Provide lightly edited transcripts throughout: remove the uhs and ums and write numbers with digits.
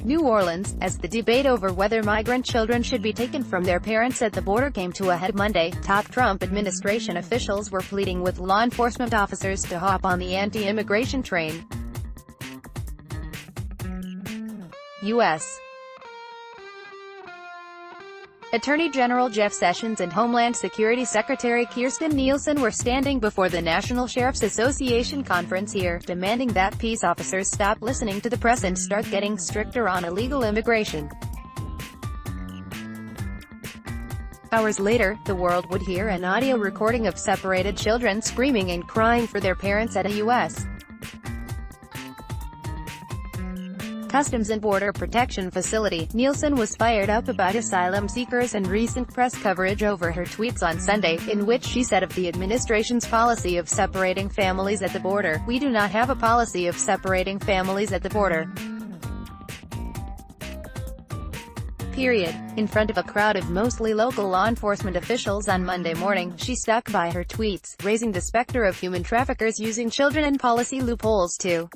New Orleans, as the debate over whether migrant children should be taken from their parents at the border came to a head Monday, top Trump administration officials were pleading with law enforcement officers to hop on the anti-immigration train. U.S. Attorney General Jeff Sessions and Homeland Security Secretary Kirstjen Nielsen were standing before the National Sheriff's Association conference here, demanding that peace officers stop listening to the press and start getting stricter on illegal immigration. Hours later, the world would hear an audio recording of separated children screaming and crying for their parents at a U.S. Customs and Border Protection facility. Nielsen was fired up about asylum seekers and recent press coverage over her tweets on Sunday, in which she said of the administration's policy of separating families at the border, "We do not have a policy of separating families at the border. Period." In front of a crowd of mostly local law enforcement officials on Monday morning, she stuck by her tweets, raising the specter of human traffickers using children and policy loopholes to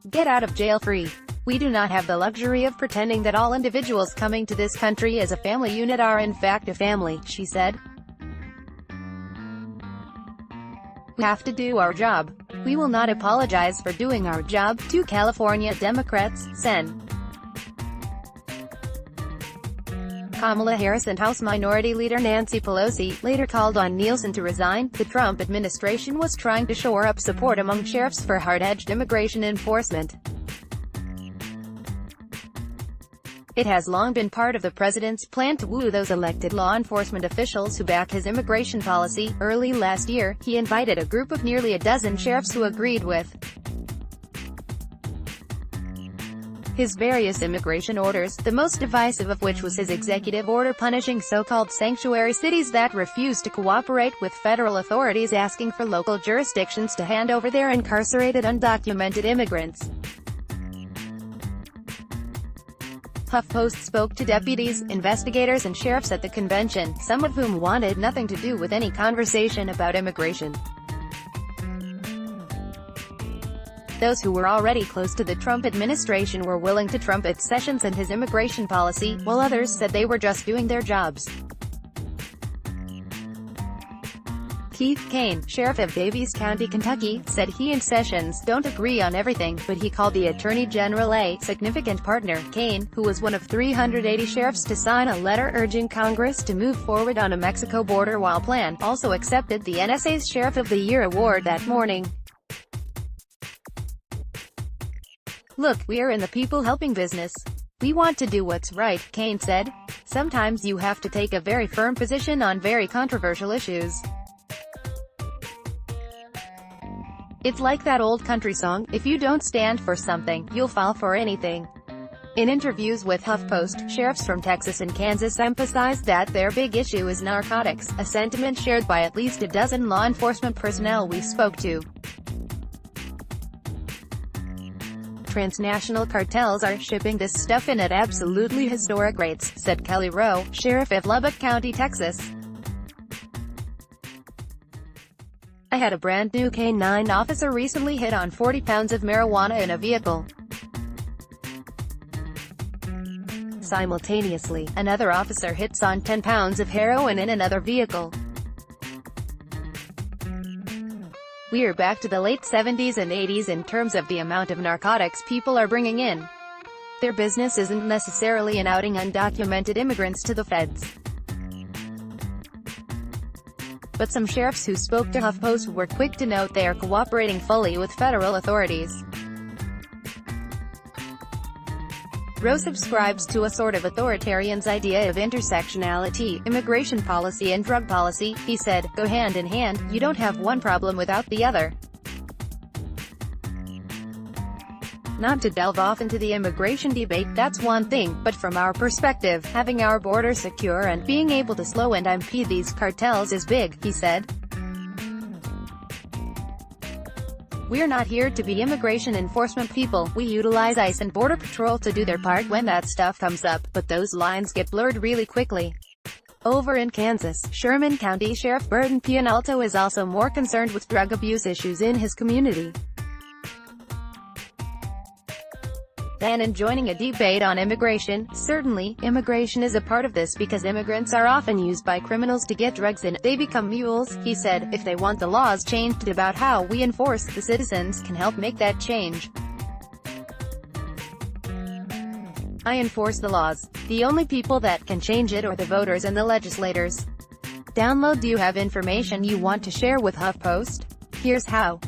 get out of jail free. "We do not have the luxury of pretending that all individuals coming to this country as a family unit are in fact a family," she said. "We have to do our job. We will not apologize for doing our job." Two California Democrats, Sen. Kamala Harris and House Minority Leader Nancy Pelosi, later called on Nielsen to resign. The Trump administration was trying to shore up support among sheriffs for hard-edged immigration enforcement. It has long been part of the president's plan to woo those elected law enforcement officials who back his immigration policy. Early last year, he invited a group of nearly a dozen sheriffs who agreed with his various immigration orders, the most divisive of which was his executive order punishing so-called sanctuary cities that refused to cooperate with federal authorities, asking for local jurisdictions to hand over their incarcerated undocumented immigrants. HuffPost spoke to deputies, investigators and sheriffs at the convention, some of whom wanted nothing to do with any conversation about immigration. Those who were already close to the Trump administration were willing to trumpet Sessions and his immigration policy, while others said they were just doing their jobs. Keith Kane, sheriff of Daviess County, Kentucky, said he and Sessions don't agree on everything, but he called the Attorney General a significant partner. Kane, who was one of 380 sheriffs to sign a letter urging Congress to move forward on a Mexico border wall plan, also accepted the NSA's Sheriff of the Year award that morning. "Look, we're in the people-helping business. We want to do what's right," Kane said. "Sometimes you have to take a very firm position on very controversial issues. It's like that old country song, if you don't stand for something, you'll fall for anything." In interviews with HuffPost, sheriffs from Texas and Kansas emphasized that their big issue is narcotics, a sentiment shared by at least a dozen law enforcement personnel we spoke to. "Transnational cartels are shipping this stuff in at absolutely historic rates," said Kelly Rowe, sheriff of Lubbock County, Texas. "I had a brand new K-9 officer recently hit on 40 pounds of marijuana in a vehicle. Simultaneously, another officer hits on 10 pounds of heroin in another vehicle. We're back to the late 70s and 80s in terms of the amount of narcotics people are bringing in. Their business isn't necessarily in outing undocumented immigrants to the feds. But some sheriffs who spoke to HuffPost were quick to note they are cooperating fully with federal authorities." Rowe subscribes to a sort of authoritarian's idea of intersectionality. "Immigration policy and drug policy," he said, "go hand in hand. You don't have one problem without the other." Not to delve off into the immigration debate, that's one thing, but from our perspective, having our border secure and being able to slow and impede these cartels is big, he said. "We're not here to be immigration enforcement people. We utilize ICE and Border Patrol to do their part when that stuff comes up, but those lines get blurred really quickly." Over in Kansas, Sherman County Sheriff Burton Pianalto is also more concerned with drug abuse issues in his community. Then and joining a debate on immigration. Certainly, immigration is a part of this because immigrants are often used by criminals to get drugs in. They become mules, he said. If they want the laws changed about how we enforce, the citizens can help make that change. I enforce the laws. The only people that can change it are the voters and the legislators. Download. Do you have information you want to share with HuffPost? Here's how.